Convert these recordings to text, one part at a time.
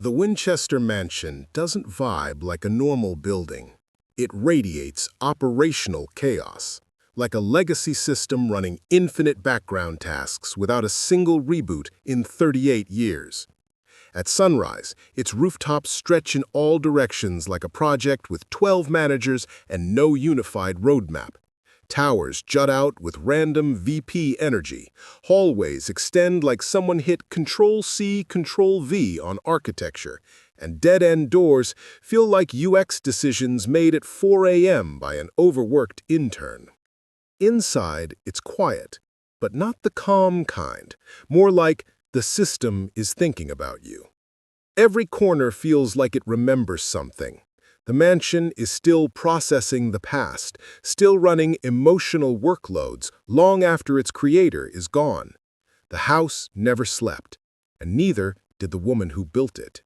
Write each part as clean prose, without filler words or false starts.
The Winchester Mansion doesn't vibe like a normal building. It radiates operational chaos, like a legacy system running infinite background tasks without a single reboot in 38 years. At sunrise, its rooftops stretch in all directions like a project with 12 managers and no unified roadmap. Towers jut out with random VP energy. Hallways extend like someone hit Control-C, Control-V on architecture. And dead-end doors feel like UX decisions made at 4 a.m. by an overworked intern. Inside, it's quiet, but not the calm kind. More like the system is thinking about you. Every corner feels like it remembers something. The mansion is still processing the past, still running emotional workloads long after its creator is gone. The house never slept, and neither did the woman who built it.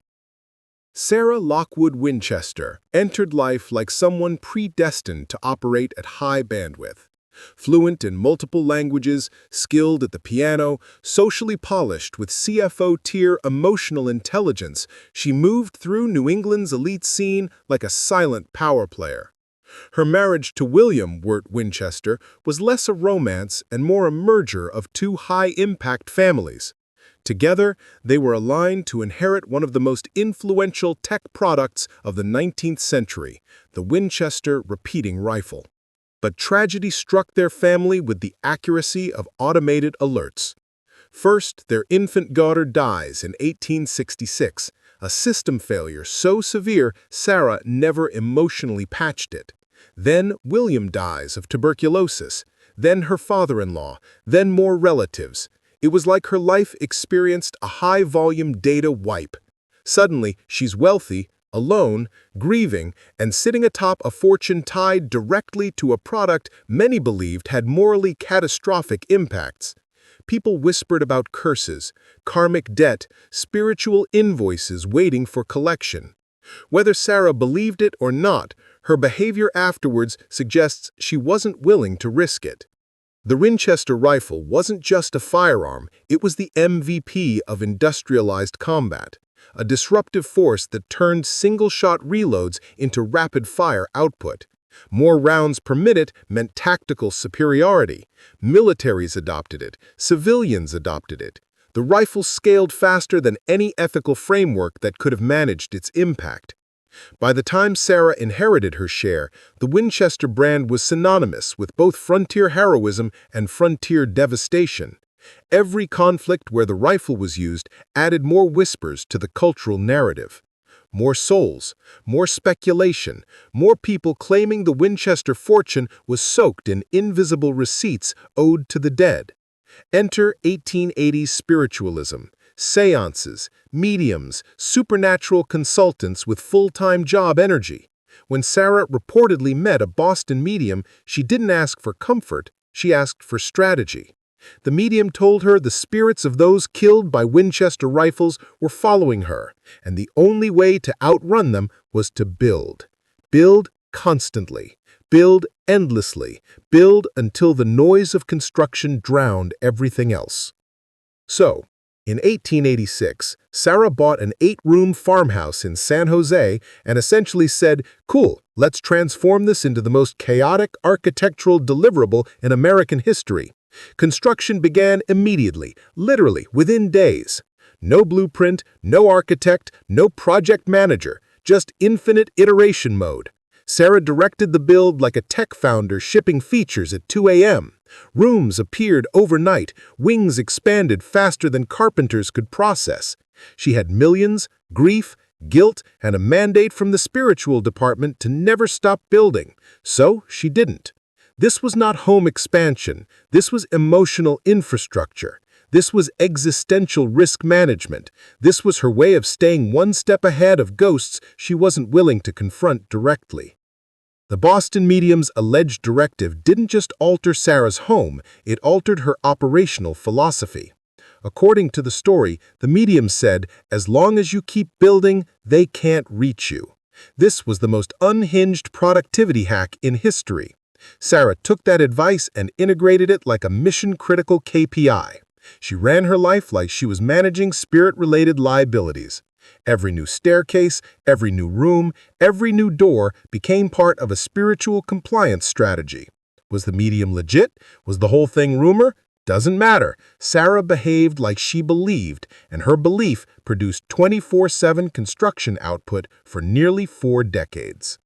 Sarah Lockwood Winchester entered life like someone predestined to operate at high bandwidth. Fluent in multiple languages, skilled at the piano, socially polished with CFO-tier emotional intelligence, she moved through New England's elite scene like a silent power player. Her marriage to William Wirt Winchester was less a romance and more a merger of two high-impact families. Together, they were aligned to inherit one of the most influential tech products of the 19th century, the Winchester repeating rifle. But tragedy struck their family with the accuracy of automated alerts. First, their infant daughter dies in 1866, a system failure so severe Sarah never emotionally patched it. Then William dies of tuberculosis, then her father-in-law, then more relatives. It was like her life experienced a high-volume data wipe. Suddenly, she's wealthy, alone, grieving, and sitting atop a fortune tied directly to a product many believed had morally catastrophic impacts. People whispered about curses, karmic debt, spiritual invoices waiting for collection. Whether Sarah believed it or not, her behavior afterwards suggests she wasn't willing to risk it. The Winchester rifle wasn't just a firearm, it was the MVP of industrialized combat. A disruptive force that turned single-shot reloads into rapid-fire output. More rounds per minute meant tactical superiority. Militaries adopted it. Civilians adopted it. The rifle scaled faster than any ethical framework that could have managed its impact. By the time Sarah inherited her share, the Winchester brand was synonymous with both frontier heroism and frontier devastation. Every conflict where the rifle was used added more whispers to the cultural narrative. More souls, more speculation, more people claiming the Winchester fortune was soaked in invisible receipts owed to the dead. Enter 1880s spiritualism, seances, mediums, supernatural consultants with full-time job energy. When Sarah reportedly met a Boston medium, she didn't ask for comfort, she asked for strategy. The medium told her the spirits of those killed by Winchester rifles were following her, and the only way to outrun them was to build. Build constantly. Build endlessly. Build until the noise of construction drowned everything else. So, in 1886, Sarah bought an 8-room farmhouse in San Jose and essentially said, "Cool, let's transform this into the most chaotic architectural deliverable in American history." Construction began immediately, literally within days. No blueprint, no architect, no project manager, just infinite iteration mode. Sarah directed the build like a tech founder shipping features at 2 a.m. Rooms appeared overnight, wings expanded faster than carpenters could process. She had millions, grief, guilt, and a mandate from the spiritual department to never stop building. So she didn't. This was not home expansion. This was emotional infrastructure. This was existential risk management. This was her way of staying one step ahead of ghosts she wasn't willing to confront directly. The Boston medium's alleged directive didn't just alter Sarah's home, it altered her operational philosophy. According to the story, the medium said, "As long as you keep building, they can't reach you." This was the most unhinged productivity hack in history. Sarah took that advice and integrated it like a mission-critical KPI. She ran her life like she was managing spirit-related liabilities. Every new staircase, every new room, every new door became part of a spiritual compliance strategy. Was the medium legit? Was the whole thing rumor? Doesn't matter. Sarah behaved like she believed, and her belief produced 24/7 construction output for nearly 4 decades.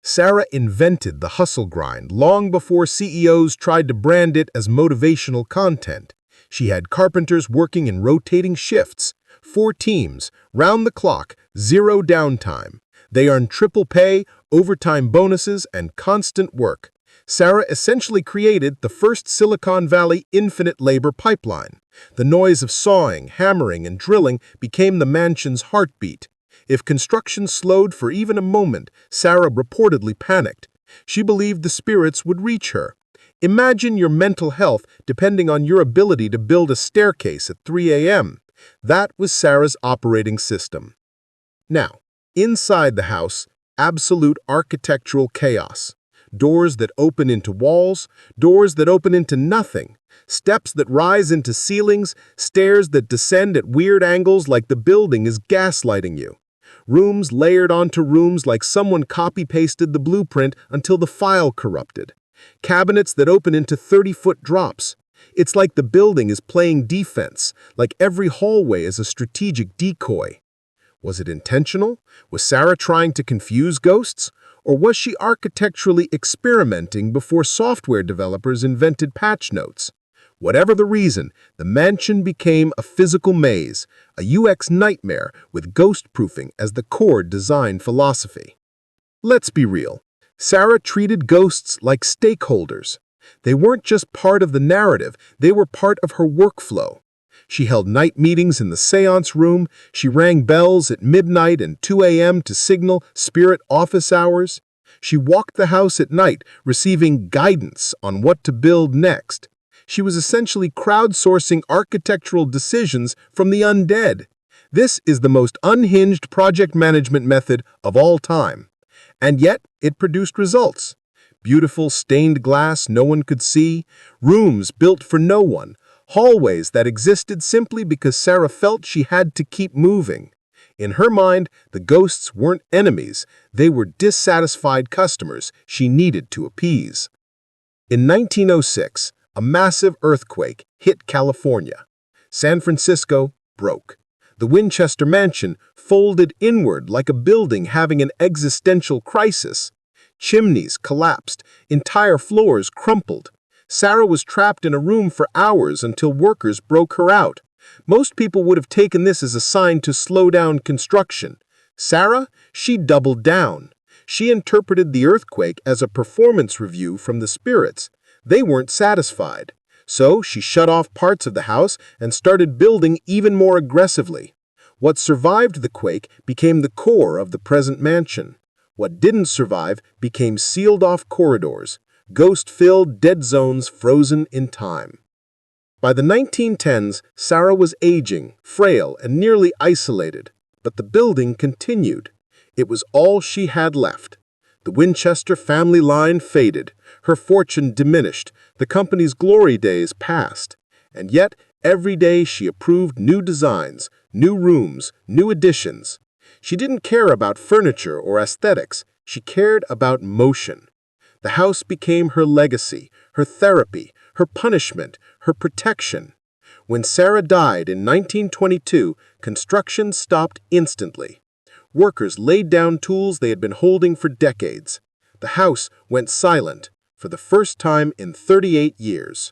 Sarah invented the hustle grind long before CEOs tried to brand it as motivational content. She had carpenters working in rotating shifts, 4 teams, round the clock, 0 downtime. They earned triple pay, overtime bonuses, and constant work. Sarah essentially created the first Silicon Valley infinite labor pipeline. The noise of sawing, hammering, and drilling became the mansion's heartbeat. If construction slowed for even a moment, Sarah reportedly panicked. She believed the spirits would reach her. Imagine your mental health depending on your ability to build a staircase at 3 a.m. That was Sarah's operating system. Now, inside the house, absolute architectural chaos. Doors that open into walls, doors that open into nothing, steps that rise into ceilings, stairs that descend at weird angles like the building is gaslighting you. Rooms layered onto rooms like someone copy-pasted the blueprint until the file corrupted. Cabinets that open into 30-foot drops. It's like the building is playing defense, like every hallway is a strategic decoy. Was it intentional? Was Sarah trying to confuse ghosts? Or was she architecturally experimenting before software developers invented patch notes? Whatever the reason, the mansion became a physical maze, a UX nightmare with ghost-proofing as the core design philosophy. Let's be real. Sarah treated ghosts like stakeholders. They weren't just part of the narrative, they were part of her workflow. She held night meetings in the seance room, she rang bells at midnight and 2 a.m. to signal spirit office hours. She walked the house at night, receiving guidance on what to build next. She was essentially crowdsourcing architectural decisions from the undead. This is the most unhinged project management method of all time. And yet, it produced results. Beautiful stained glass no one could see, rooms built for no one, hallways that existed simply because Sarah felt she had to keep moving. In her mind, the ghosts weren't enemies, they were dissatisfied customers she needed to appease. In 1906, a massive earthquake hit California. San Francisco broke. The Winchester Mansion folded inward like a building having an existential crisis. Chimneys collapsed, entire floors crumpled. Sarah was trapped in a room for hours until workers broke her out. Most people would have taken this as a sign to slow down construction. Sarah, she doubled down. She interpreted the earthquake as a performance review from the spirits. They weren't satisfied. So she shut off parts of the house and started building even more aggressively. What survived the quake became the core of the present mansion. What didn't survive became sealed-off corridors, ghost-filled dead zones frozen in time. By the 1910s, Sarah was aging, frail, and nearly isolated, but the building continued. It was all she had left. The Winchester family line faded, her fortune diminished, the company's glory days passed. And yet, every day she approved new designs, new rooms, new additions. She didn't care about furniture or aesthetics, she cared about motion. The house became her legacy, her therapy, her punishment, her protection. When Sarah died in 1922, construction stopped instantly. Workers laid down tools they had been holding for decades. The house went silent for the first time in 38 years.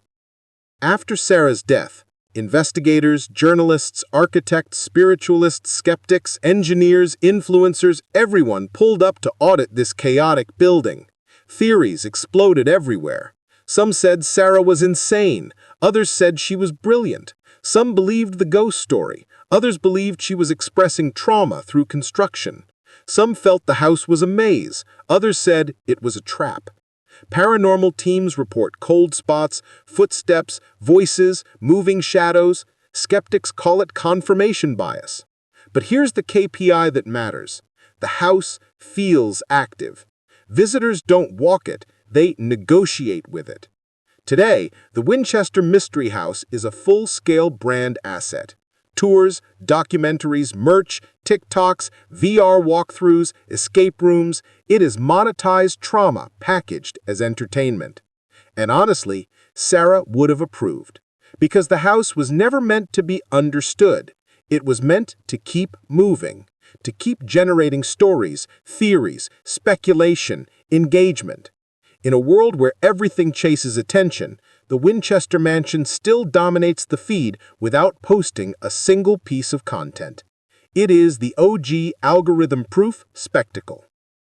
After Sarah's death, investigators, journalists, architects, spiritualists, skeptics, engineers, influencers, everyone pulled up to audit this chaotic building. Theories exploded everywhere. Some said Sarah was insane. Others said she was brilliant. Some believed the ghost story. Others believed she was expressing trauma through construction. Some felt the house was a maze. Others said it was a trap. Paranormal teams report cold spots, footsteps, voices, moving shadows. Skeptics call it confirmation bias. But here's the KPI that matters. The house feels active. Visitors don't walk it, they negotiate with it. Today, the Winchester Mystery House is a full-scale brand asset. tours, documentaries, merch, TikToks, VR walkthroughs, escape rooms. It is monetized trauma packaged as entertainment. And honestly, Sarah would have approved. Because the house was never meant to be understood. It was meant to keep moving, to keep generating stories, theories, speculation, engagement. In a world where everything chases attention, the Winchester Mansion still dominates the feed without posting a single piece of content. It is the OG algorithm-proof spectacle.